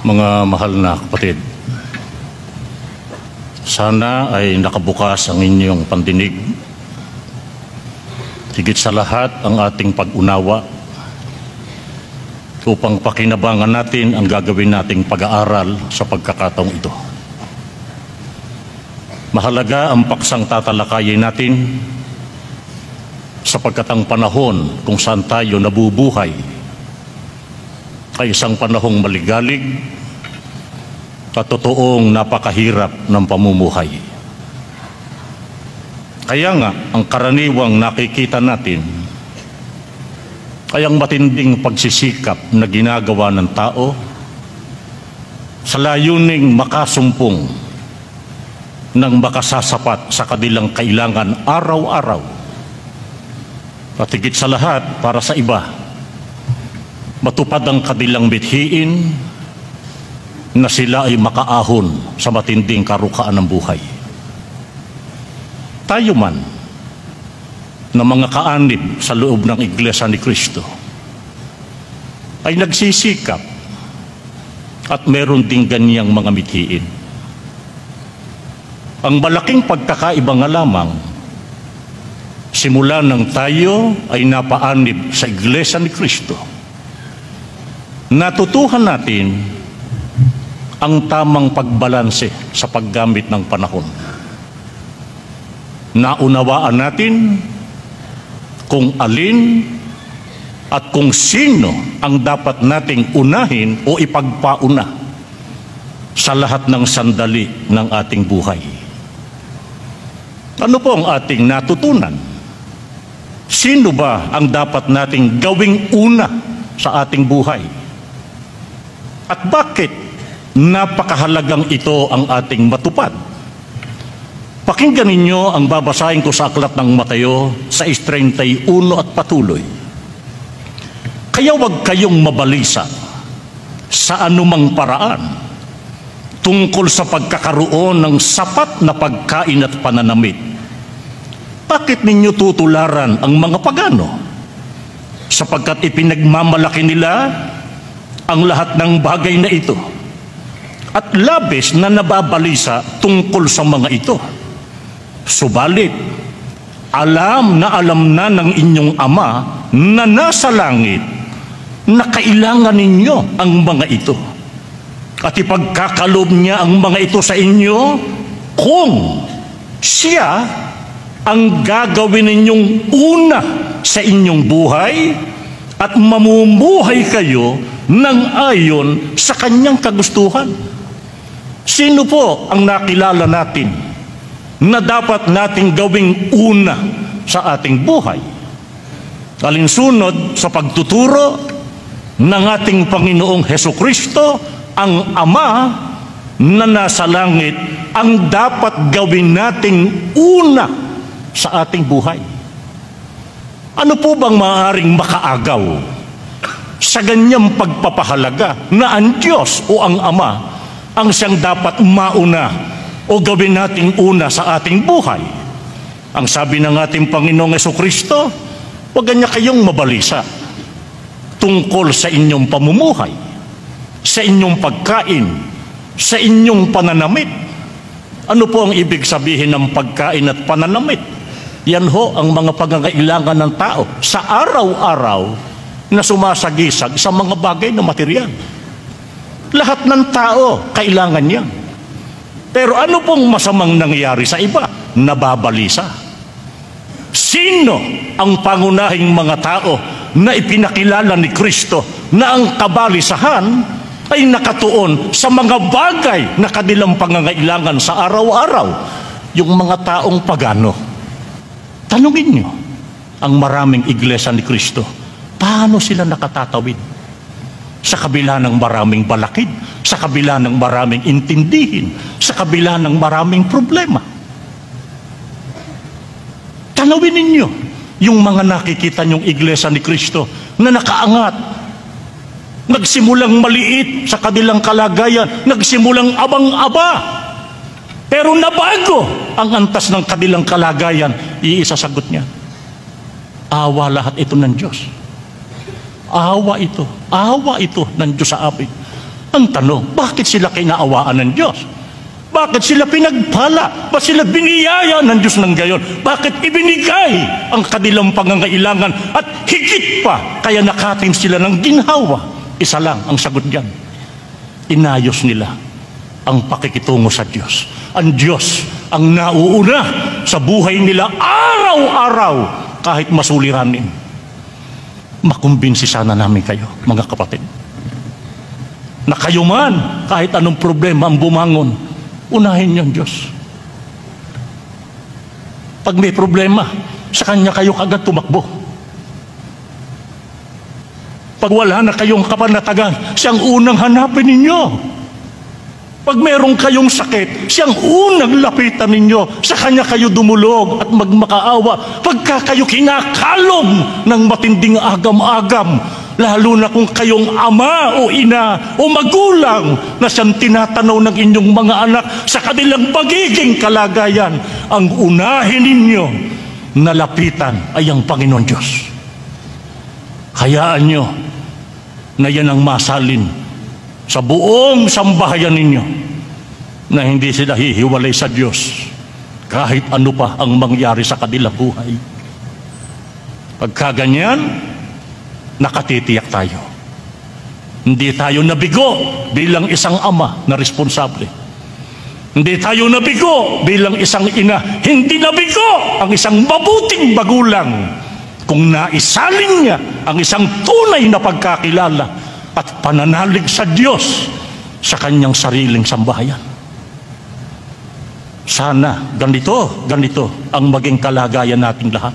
Mga mahal na kapatid, sana ay nakabukas ang inyong pandinig. Higit sa lahat ang ating pag-unawa upang pakinabangan natin ang gagawin nating pag-aaral sa pagkakataong ito. Mahalaga ang paksang tatalakayin natin sapagkat ang panahon kung saan tayo nabubuhay ay isang panahong maligalig at totoong napakahirap ng pamumuhay. Kaya nga, ang karaniwang nakikita natin ay ang matinding pagsisikap na ginagawa ng tao sa layuning makasumpong ng makasasapat sa kanilang kailangan araw-araw. At higit sa lahat, para sa iba, matupad ang kanilang mithiin na sila ay makaahon sa matinding karukaan ng buhay. Tayo man, na mga kaanib sa loob ng Iglesia ni Cristo, ay nagsisikap at meron ding ganyang mga mithiin. Ang malaking pagkakaiba nga lamang, simula nang tayo ay napaanib sa Iglesia ni Cristo, natutuhan natin ang tamang pagbalanse sa paggamit ng panahon. Naunawaan natin kung alin at kung sino ang dapat nating unahin o ipagpauna sa lahat ng sandali ng ating buhay. Ano po ang ating natutunan? Sino ba ang dapat nating gawing una sa ating buhay? At bakit napakahalagang ito ang ating matupad? Pakinggan ninyo ang babasahin ko sa aklat ng Mateo 6:31 at patuloy. Kaya huwag kayong mabalisa sa anumang paraan tungkol sa pagkakaroon ng sapat na pagkain at pananamit. Bakit ninyo tutularan ang mga pagano? Sapagkat ipinagmamalaki nila ang lahat ng bagay na ito at labis na nababalisa tungkol sa mga ito. Subalit, alam na ng inyong Ama na nasa langit na kailangan ninyo ang mga ito. At ipagkakalob niya ang mga ito sa inyo kung siya ang gagawin ninyong una sa inyong buhay at mamumuhay kayo ng ayon sa kanyang kagustuhan. Sino po ang nakilala natin na dapat nating gawing una sa ating buhay? Alinsunod sa pagtuturo ng ating Panginoong Hesukristo, ang Ama na nasa langit ang dapat gawin nating una sa ating buhay. Ano po bang maaaring makaagaw sa ganyang pagpapahalaga na ang Diyos o ang Ama ang siyang dapat mauna o gawin nating una sa ating buhay? Ang sabi ng ating Panginoong Hesukristo, huwag niya kayong mabalisa tungkol sa inyong pamumuhay, sa inyong pagkain, sa inyong pananamit. Ano po ang ibig sabihin ng pagkain at pananamit? Yan ho ang mga pangangailangan ng tao sa araw-araw na sumasagisag sa mga bagay na material. Lahat ng tao kailangan yan. Pero ano pong masamang nangyayari sa iba? Nababalisa. Sino ang pangunahing mga tao na ipinakilala ni Kristo na ang kabalisahan ay nakatuon sa mga bagay na kanilang pangangailangan sa araw-araw? Yung mga taong pagano. Tanungin nyo ang maraming iglesia ni Kristo, paano sila nakatatawid? Sa kabila ng maraming balakid, sa kabila ng maraming intindihin, sa kabila ng maraming problema. Tanawin ninyo yung mga nakikita nyong iglesia ni Kristo na nakaangat, nagsimulang maliit sa kanilang kalagayan, nagsimulang abang-aba, pero nabago ang antas ng kanilang kalagayan. Iisasagot niya, awa lahat ito ng Diyos. Awa ito ng Diyos sa amin. Ang tanong, bakit sila kinaawaan ng Diyos? Bakit sila pinagpala? Bakit sila biniyaya ng Diyos ng gayon? Bakit ibinigay ang kanilang pangangailangan at higit pa kaya nakatim sila ng ginhawa? Isa lang ang sagot diyan. Inayos nila ang pakikitungo sa Diyos. Ang Diyos ang nauuna sa buhay nila araw-araw kahit masuliranin. Makumbinsi sana namin kayo, mga kapatid, na kayo man kahit anong problema ang bumangon, unahin niyo ang Diyos. Pag may problema, sa Kanya kayo kagad tumakbo. Pag wala na kayong kapanatagan, siyang unang hanapin ninyo. Pag meron kayong sakit, siyang unang lapitan ninyo. Sa Kanya kayo dumulog at magmakaawa. Pagka kayo kinakalom ng matinding agam-agam, lalo na kung kayong ama o ina o magulang na siyang tinatanaw ng inyong mga anak sa kanilang pagiging kalagayan, ang unahin ninyo na lapitan ay ang Panginoon Diyos. Hayaan nyo na yan ang masalin sa buong sambahayan ninyo, na hindi sila hihiwalay sa Diyos kahit ano pa ang mangyari sa kanilang buhay. Pagka ganyan, nakatitiyak tayo. Hindi tayo nabigo bilang isang ama na responsable. Hindi tayo nabigo bilang isang ina. Hindi nabigo ang isang mabuting magulang kung naisalin niya ang isang tunay na pagkakilala at pananalig sa Diyos sa kanyang sariling sambahayan. Sana ganito ang maging kalagayan nating lahat.